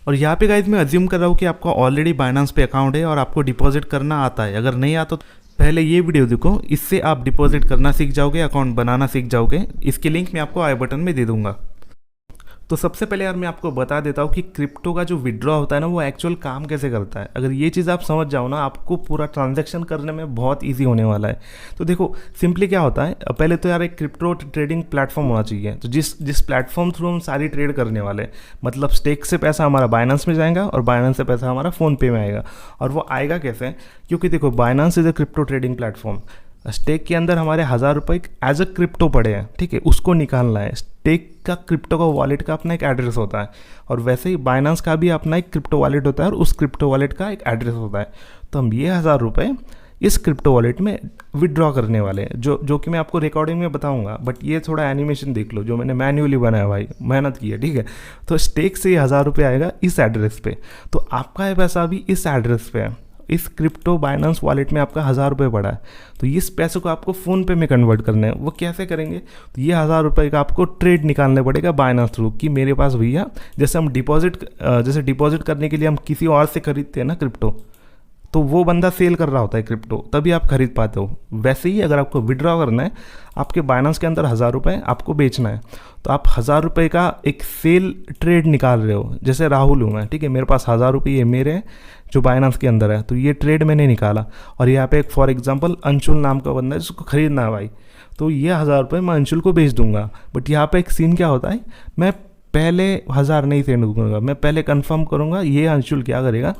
और यहाँ पे गाइज मैं अज्यूम कर रहा हूँ कि आपका ऑलरेडी बाइनांस पे अकाउंट है और आपको डिपॉजिट करना आता है। अगर नहीं आता तो पहले ये वीडियो देखो, इससे आप डिपॉजिट करना सीख जाओगे, अकाउंट बनाना सीख जाओगे। इसकी लिंक मैं आपको आई बटन में दे दूंगा। तो सबसे पहले यार मैं आपको बता देता हूँ कि क्रिप्टो का जो विड्रॉ होता है ना, वो एक्चुअल काम कैसे करता है। अगर ये चीज़ आप समझ जाओ ना, आपको पूरा ट्रांजैक्शन करने में बहुत इजी होने वाला है। तो देखो सिंपली क्या होता है, पहले तो यार एक क्रिप्टो ट्रेडिंग प्लेटफॉर्म होना चाहिए। तो जिस प्लेटफॉर्म थ्रू हम सारी ट्रेड करने वाले हैं, मतलब स्टेक से पैसा हमारा बाइनेंस में जाएगा और बाइनेंस से पैसा हमारा फ़ोनपे में आएगा। और वो आएगा कैसे, क्योंकि देखो Binance is a crypto trading platform. Stake के अंदर हमारे 1000 रुपये एज अ क्रिप्टो पड़े हैं, ठीक है, उसको निकालना है। स्टेक का क्रिप्टो का वॉलेट का अपना एक एड्रेस होता है, और वैसे ही बाइनेंस का भी अपना एक क्रिप्टो वॉलेट होता है और उस क्रिप्टो वॉलेट का एक एड्रेस होता है। तो हम ये 1000 रुपये इस क्रिप्टो वॉलेट में विड्रॉ करने वाले हैं, जो कि मैं आपको रिकॉर्डिंग में बताऊंगा। बट ये थोड़ा एनिमेशन देख लो जो मैंने मैन्युअली बनाया, भाई मेहनत की है, ठीक है। तो स्टेक से ये 1000 रुपये आएगा इस एड्रेस पे, तो आपका ये पैसा भी इस एड्रेस पे है। इस क्रिप्टो बाइनेंस वॉलेट में आपका 1000 रुपये पड़ा है, तो इस पैसे को आपको फ़ोनपे में कन्वर्ट करना है। वो कैसे करेंगे, तो ये 1000 रुपये का आपको ट्रेड निकालने पड़ेगा बाइनेंस थ्रू कि मेरे पास भैया, जैसे हम डिपॉजिट करने के लिए हम किसी और से खरीदते हैं ना क्रिप्टो, तो वो बंदा सेल कर रहा होता है क्रिप्टो, तभी आप खरीद पाते हो। वैसे ही अगर आपको विड्रॉ करना है, आपके बाइनेंस के अंदर 1000 रुपये आपको बेचना है, तो आप 1000 रुपये का एक सेल ट्रेड निकाल रहे हो। जैसे राहुल हूँ मैं, ठीक है, मेरे पास 1000 रुपये ये मेरे हैं जो बाइनेंस के अंदर है, तो ये ट्रेड मैंने निकाला। और यहाँ पे एक फॉर एग्जांपल अंशुल नाम का बंदा है जिसको खरीदना है भाई, तो ये 1000 रुपये मैं अंशुल को बेच दूंगा। बट यहाँ पे एक सीन क्या होता है, मैं पहले 1000 नहीं सेंड करूँगा, मैं पहले कन्फर्म करूँगा ये अंशुल क्या करेगा,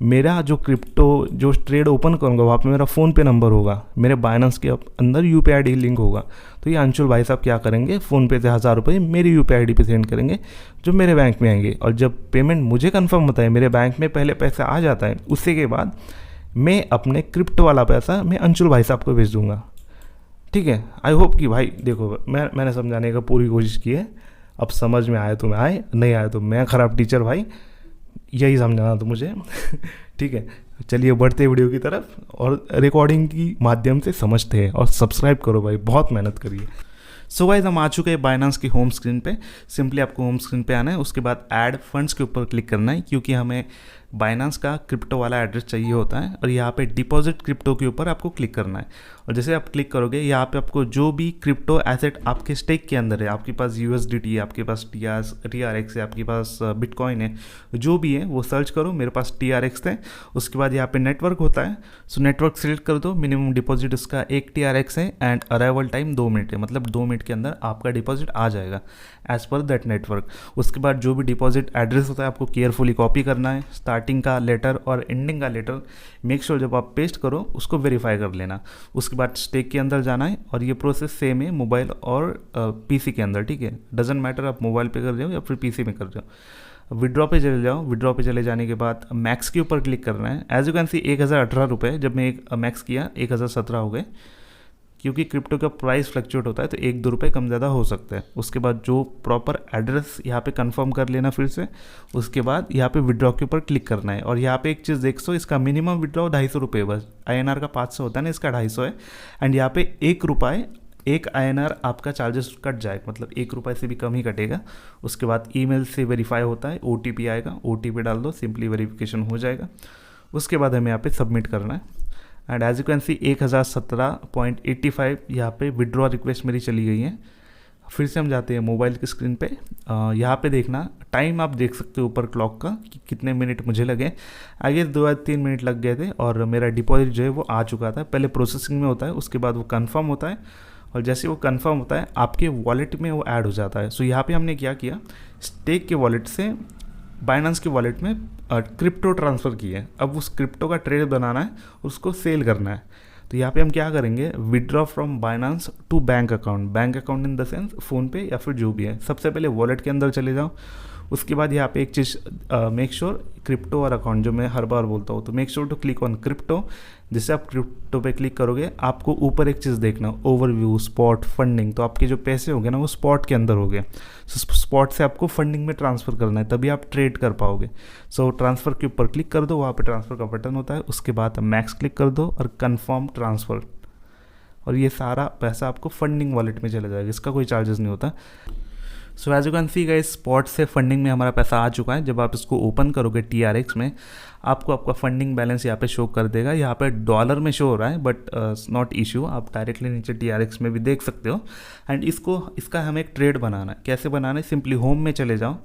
मेरा जो क्रिप्टो जो ट्रेड ओपन करूँगा वहाँ पे मेरा फ़ोनपे नंबर होगा, मेरे बाइनेंस के अंदर यूपीआई आईडी लिंक होगा। तो ये अंशुल भाई साहब क्या करेंगे, फ़ोनपे से 1000 रुपये मेरी यूपीआई आईडी पे सेंड करेंगे, जो मेरे बैंक में आएंगे। और जब पेमेंट मुझे कंफर्म होता है, मेरे बैंक में पहले पैसा आ जाता है, उसी के बाद मैं अपने क्रिप्टो वाला पैसा मैं अंशुल भाई साहब को भेज दूँगा, ठीक है। आई होप कि भाई देखो मैंने समझाने का पूरी कोशिश की है। अब समझ में आए तो मैं आए, नहीं आए तो मैं ख़राब टीचर भाई, यही समझाना तो मुझे ठीक है। चलिए बढ़ते वीडियो की तरफ और रिकॉर्डिंग की माध्यम से समझते हैं। और सब्सक्राइब करो भाई, बहुत मेहनत करिए। सो गाइस हम आ चुके हैं बाइनेंस की होम स्क्रीन पे। सिंपली आपको होम स्क्रीन पे आना है, उसके बाद ऐड फंड्स के ऊपर क्लिक करना है, क्योंकि हमें बाइनेंस का क्रिप्टो वाला एड्रेस चाहिए होता है। और यहाँ पे डिपॉजिट क्रिप्टो के ऊपर आपको क्लिक करना है। और जैसे आप क्लिक करोगे, यहाँ पे आपको जो भी क्रिप्टो एसेट आपके स्टेक के अंदर है, आपके पास USDT है, आपके पास TRX है, आपके पास बिटकॉइन है, जो भी है वो सर्च करो। मेरे पास TRX है। उसके बाद यहाँ पे नेटवर्क होता है, सो नेटवर्क सिलेक्ट कर दो। मिनिमम डिपॉजिट उसका 1 TRX है एंड अराइवल टाइम 2 मिनट है, मतलब 2 मिनट के अंदर आपका डिपॉजिट आ जाएगा एज पर दैट नेटवर्क। उसके बाद जो भी डिपॉजिट एड्रेस होता है आपको केयरफुली कॉपी करना है। स्टार्टिंग का लेटर और एंडिंग का लेटर मेक श्योर जब आप पेस्ट करो उसको वेरीफाई कर लेना। उसके बाद स्टेक के अंदर जाना है, और ये प्रोसेस सेम है मोबाइल और PC के अंदर, ठीक है। डजेंट मैटर आप मोबाइल पे कर रहे हो या फिर PC में कर रहे हो। विड्रॉ पे चले जाओ। विड्रॉ पे चले जाने के बाद मैक्स के ऊपर क्लिक करना है। एज यू कैन सी 1018 रुपये, जब मैं एक मैक्स किया 1017 हो गए, क्योंकि क्रिप्टो का प्राइस फ्लक्चुएट होता है तो 1-2 रुपये कम ज़्यादा हो सकता है। उसके बाद जो प्रॉपर एड्रेस यहाँ पे कंफर्म कर लेना फिर से। उसके बाद यहाँ पे विड्रॉ के ऊपर क्लिक करना है। और यहाँ पे एक चीज़ देख सो, इसका मिनिमम विड्रॉ 250 रुपये, बस INR का 500 होता है ना, इसका 250 है। एंड यहाँ पे 1 रुपये 1 INR आपका चार्जेस कट जाएगा, मतलब 1 रुपये से भी कम ही कटेगा। उसके बाद ईमेल से वेरीफाई होता है, OTP आएगा, OTP डाल दो, सिंपली वेरिफिकेशन हो जाएगा। उसके बाद हमें यहाँ पे सबमिट करना है। And as you can see 1017.85 यहाँ पे विड्रॉ रिक्वेस्ट मेरी चली गई है। फिर से हम जाते हैं मोबाइल की स्क्रीन पे। यहाँ पे देखना टाइम आप देख सकते हो ऊपर क्लॉक का कि कितने मिनट मुझे लगे। आगे 2 या 3 मिनट लग गए थे और मेरा डिपॉजिट जो है वो आ चुका था। पहले प्रोसेसिंग में होता है, उसके बाद वो कंफर्म होता है, और जैसे वो कंफर्म होता है आपके वॉलेट में वो ऐड हो जाता है। सो यहाँ पे हमने क्या किया, स्टेक के वॉलेट से बाइनेंस के वॉलेट में क्रिप्टो ट्रांसफ़र किए। अब उस क्रिप्टो का ट्रेड बनाना है, उसको सेल करना है। तो यहाँ पे हम क्या करेंगे, withdraw from Binance to bank account in the sense PhonePe या फिर जो भी है। सबसे पहले वॉलेट के अंदर चले जाओ। उसके बाद यहाँ पे एक चीज़ मेक श्योर क्रिप्टो और अकाउंट, जो मैं हर बार बोलता हूँ, तो make sure to click on crypto. जैसे आप क्रिप्टो पे क्लिक करोगे आपको ऊपर एक चीज़ देखना, ओवरव्यू, स्पॉट, फंडिंग। तो आपके जो पैसे होंगे ना वो स्पॉट के अंदर होंगे। सो स्पॉट से आपको फंडिंग में ट्रांसफ़र करना है, तभी आप ट्रेड कर पाओगे। सो ट्रांसफ़र के ऊपर क्लिक कर दो, वहाँ पे ट्रांसफ़र का बटन होता है। उसके बाद मैक्स क्लिक कर दो और कन्फर्म ट्रांसफ़र, और ये सारा पैसा आपको फंडिंग वॉलेट में चला जाएगा। इसका कोई चार्जेस नहीं होता। So as you can see guys, spot से फंडिंग में हमारा पैसा आ चुका है। जब आप इसको ओपन करोगे TRX में, आपको आपका फंडिंग बैलेंस यहाँ पे शो कर देगा। यहाँ पे डॉलर में शो हो रहा है, बट नॉट इशू, आप डायरेक्टली नीचे TRX में भी देख सकते हो। एंड इसका हमें एक ट्रेड बनाना है। कैसे बनाना है? सिंपली होम में चले जाओ,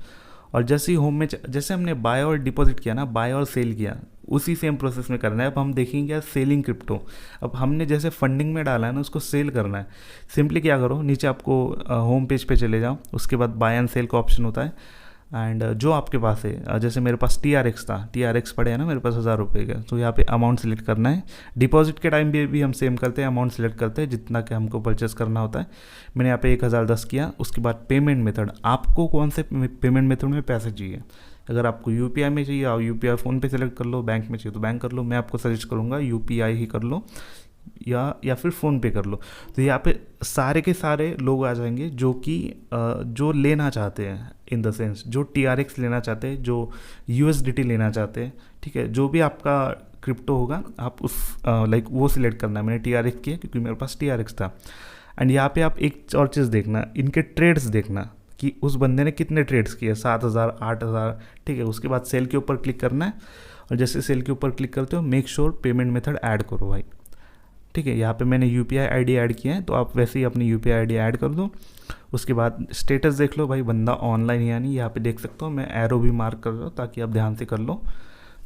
और जैसे ही होम में जैसे हमने बाय और डिपॉजिट किया ना, बाय और सेल किया, उसी सेम प्रोसेस में करना है। अब हम देखेंगे सेलिंग क्रिप्टो। अब हमने जैसे फंडिंग में डाला है ना, उसको सेल करना है। सिंपली क्या करो, नीचे आपको होम पेज पे चले जाओ, उसके बाद बाय एंड सेल का ऑप्शन होता है। एंड जो आपके पास है, जैसे मेरे पास TRX था, TRX पड़े हैं ना मेरे पास 1000 रुपये का, तो यहाँ पे अमाउंट सेलेक्ट करना है। डिपॉजिट के टाइम भी हम सेम करते हैं, अमाउंट सेलेक्ट करते हैं जितना कि हमको परचेस करना होता है। मैंने यहाँ पे 1010 किया। उसके बाद पेमेंट मेथड, आपको कौन से पेमेंट मेथड में पैसे चाहिए। अगर आपको UPI में चाहिए, आप UPI फ़ोन पे सेलेक्ट कर लो, बैंक में चाहिए तो बैंक कर लो। मैं आपको सजेस्ट करूँगा UPI ही कर लो, या फिर फ़ोन पे कर लो। तो यहाँ पे सारे के सारे लोग आ जाएंगे जो कि जो लेना चाहते हैं, इन द सेंस जो TRX लेना चाहते हैं, जो USDT लेना चाहते हैं, ठीक है। जो भी आपका क्रिप्टो होगा, आप उस लाइक वो सिलेक्ट करना है। मैंने TRX किया क्योंकि मेरे पास TRX था। एंड यहाँ पे आप एक और चीज़ देखना, इनके ट्रेड्स देखना कि उस बंदे ने कितने ट्रेड्स किए, 7000, 8000, ठीक है। उसके बाद सेल के ऊपर क्लिक करना है, और जैसे सेल के ऊपर क्लिक करते हो, make sure payment method add करो भाई, ठीक है। यहाँ पे मैंने UPI ID ऐड किया है, तो आप वैसे ही अपनी UPI ID ऐड कर दो। उसके बाद स्टेटस देख लो भाई, बंदा ऑनलाइन या नहीं। यहाँ पे देख सकते हो, मैं एरो भी मार्क कर रहा हूँ ताकि आप ध्यान से कर लो।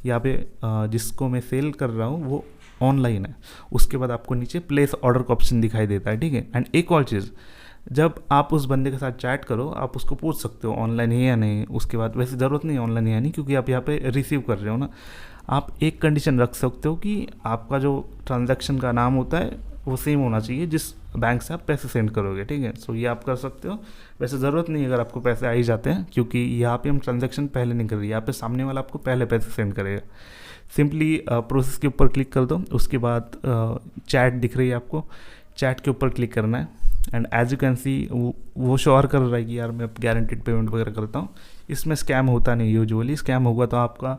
यहाँ पे जिसको मैं सेल कर रहा हूँ वो ऑनलाइन है। उसके बाद आपको नीचे प्लेस ऑर्डर का ऑप्शन दिखाई देता है, ठीक है। एंड एक और चीज़, जब आप उस बंदे के साथ चैट करो, आप उसको पूछ सकते हो ऑनलाइन है या नहीं। उसके बाद वैसे ज़रूरत नहीं ऑनलाइन है या नहीं, क्योंकि आप यहाँ पे रिसीव कर रहे हो ना। आप एक कंडीशन रख सकते हो कि आपका जो ट्रांजैक्शन का नाम होता है वो सेम होना चाहिए जिस बैंक से आप पैसे सेंड करोगे, ठीक है। सो ये आप कर सकते हो। वैसे ज़रूरत नहीं अगर आपको पैसे आ ही जाते हैं, क्योंकि यहाँ पे हम ट्रांजैक्शन पहले नहीं कर रहे, यहाँ पे सामने वाला आपको पहले पैसे सेंड करेगा। सिंपली प्रोसेस के ऊपर क्लिक कर दो। उसके बाद चैट दिख रही है आपको, चैट के ऊपर क्लिक करना है। And as you can see वो श्योर कर रहा है कि यार मैं गारंटीड पेमेंट वगैरह करता हूँ। इसमें स्कैम होता नहीं, यूजुअली स्कैम होगा तो आपका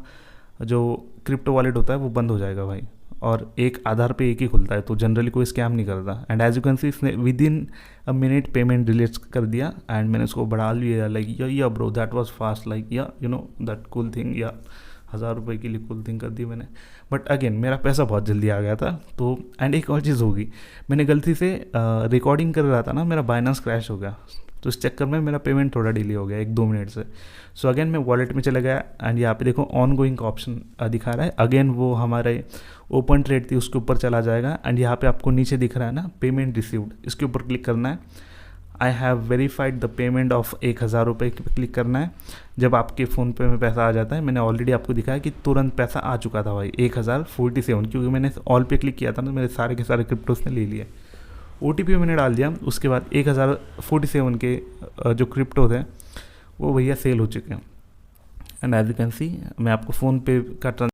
जो क्रिप्टो वॉलेट होता है वो बंद हो जाएगा भाई। और एक आधार पे एक ही खुलता है, तो जनरली कोई स्कैम नहीं करता। And as you can see इसने with in a minute payment delete कर दिया। एंड मैंने उसको बढ़ा लिया, like yeah bro that was fast, like yeah you know that cool thing, yeah 1000 रुपये के लिए कूल थिंग कर दी मैंने। बट अगेन मेरा पैसा बहुत जल्दी आ गया था। तो एंड एक और चीज़ होगी, मैंने गलती से रिकॉर्डिंग कर रहा था ना, मेरा बाइनेंस क्रैश हो गया, तो इस चक्कर में मेरा पेमेंट थोड़ा डिले हो गया 1-2 मिनट से। सो अगेन मैं वॉलेट में चला गया। एंड यहाँ पे देखो ऑन गोइंग का ऑप्शन दिखा रहा है। अगेन वो हमारे ओपन ट्रेड थी उसके ऊपर चला जाएगा। एंड यहाँ पे आपको नीचे दिख रहा है ना पेमेंट रिसीव्ड, इसके ऊपर क्लिक करना है। I have verified the payment of 1000 रुपये पर क्लिक करना है। जब आपके फ़ोन पे में पैसा आ जाता है, मैंने ऑलरेडी आपको दिखाया कि तुरंत पैसा आ चुका था भाई 1047, क्योंकि मैंने ऑल पे क्लिक किया था ना, मेरे सारे के सारे क्रिप्टोस ने ले लिए। OTP मैंने डाल दिया। उसके बाद 1047 के जो क्रिप्टो थे वो भैया सेल हो चुके हैं। And as you can see मैं आपको फ़ोन पे का